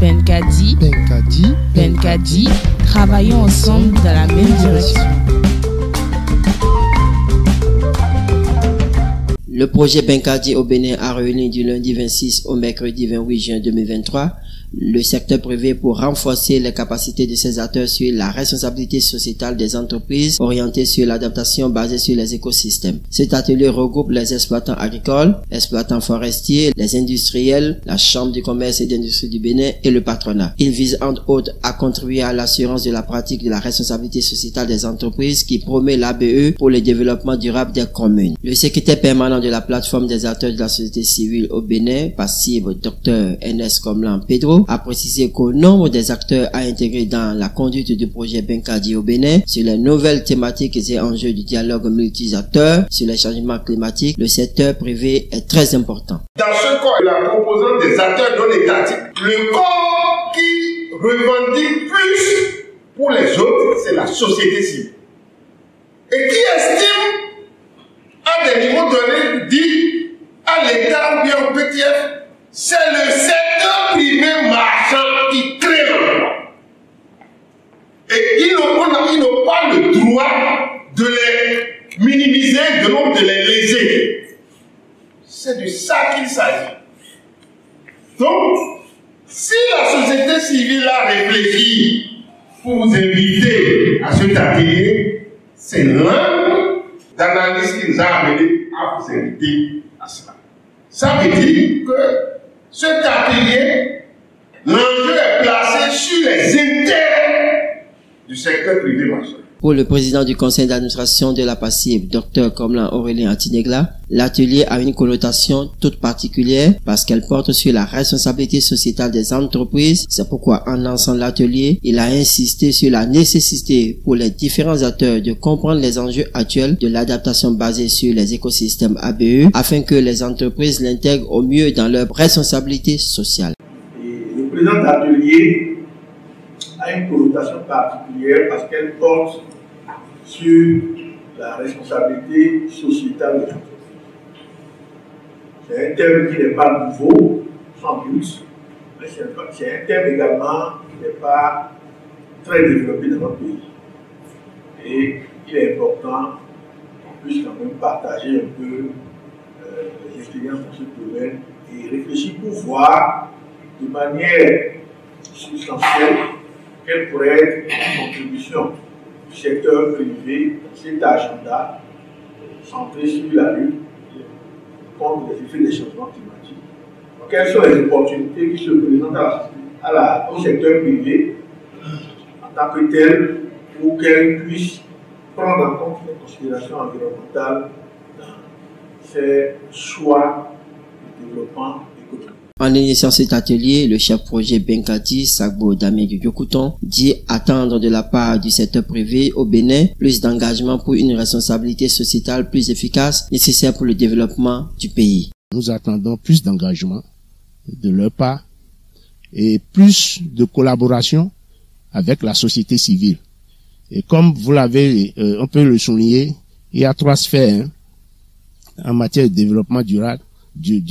Benkadi, travaillons ensemble dans la même direction. Le projet Benkadi au Bénin a réuni du lundi 26 au mercredi 28 juin 2023 le secteur privé pour renforcer les capacités de ses acteurs sur la responsabilité sociétale des entreprises orientées sur l'adaptation basée sur les écosystèmes. Cet atelier regroupe les exploitants agricoles, exploitants forestiers, les industriels, la Chambre du commerce et d'industrie du Bénin et le patronat. Il vise entre autres à contribuer à l'assurance de la pratique de la responsabilité sociétale des entreprises qui promet l'ABE pour le développement durable des communes. Le secrétaire permanent de la plateforme des acteurs de la société civile au Bénin, passive Dr Ernest Komlan Pedro, a précisé qu'au nombre des acteurs à intégrer dans la conduite du projet Benkadi au Bénin sur les nouvelles thématiques et enjeux du dialogue multi-acteurs sur les changements climatiques, le secteur privé est très important. Dans ce corps, la composante des acteurs non étatiques, le corps qui revendique plus pour les autres, c'est la société civile. Et qui estime à des niveaux donnés, dit à l'État ou bien au PTF, c'est le secteur privé marchand qui crée l'emploi. Et ils n'ont pas le droit de les minimiser, de les léser. C'est de ça qu'il s'agit. Donc, si la société civile a réfléchi pour vous inviter à cet atelier, c'est l'un d'analyse qui nous a amené à vous inviter à cela. Ça veut dire que cet atelier, l'enjeu est placé sur les intérêts du secteur privé marchand. Pour le président du conseil d'administration de la passive, Dr Komlan Aurélien Atinegla, l'atelier a une connotation toute particulière parce qu'elle porte sur la responsabilité sociétale des entreprises. C'est pourquoi en lançant l'atelier, il a insisté sur la nécessité pour les différents acteurs de comprendre les enjeux actuels de l'adaptation basée sur les écosystèmes ABE afin que les entreprises l'intègrent au mieux dans leur responsabilité sociale. Et le présent atelier a une connotation particulière parce qu'elle porte sur la responsabilité sociétale des entreprises. C'est un terme qui n'est pas nouveau, sans doute, mais c'est un terme également qui n'est pas très développé dans notre pays. Et il est important qu'on puisse quand même partager un peu les expériences dans ce domaine et réfléchir pour voir de manière substantielle quelle pourrait être la contribution du secteur privé dans cet agenda centré sur la lutte contre les effets des changements climatiques. Donc, quelles sont les opportunités qui se présentent au secteur privé en tant que tel pour qu'elle puisse prendre en compte les considérations environnementales dans ses choix de développement économique. En initiant cet atelier, le chef projet Benkadi, Sagbo Damien Yokouton, dit attendre de la part du secteur privé au Bénin plus d'engagement pour une responsabilité sociétale plus efficace nécessaire pour le développement du pays. Nous attendons plus d'engagement de leur part et plus de collaboration avec la société civile. Et comme vous l'avez, on peut le souligner, il y a 3 sphères en matière de développement durable. Il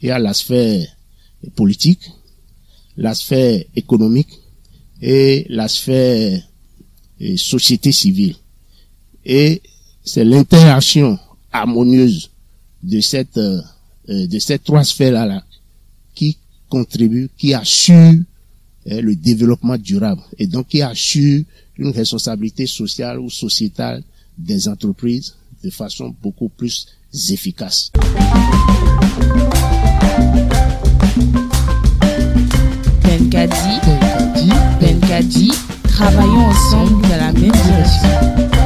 y a la sphère politique, la sphère économique et la sphère société civile. Et c'est l'interaction harmonieuse de ces 3 sphères-là qui contribue, qui assure le développement durable et donc qui assure une responsabilité sociale ou sociétale des entreprises de façon beaucoup plus efficace. Benkadi, travaillons ensemble dans la même direction.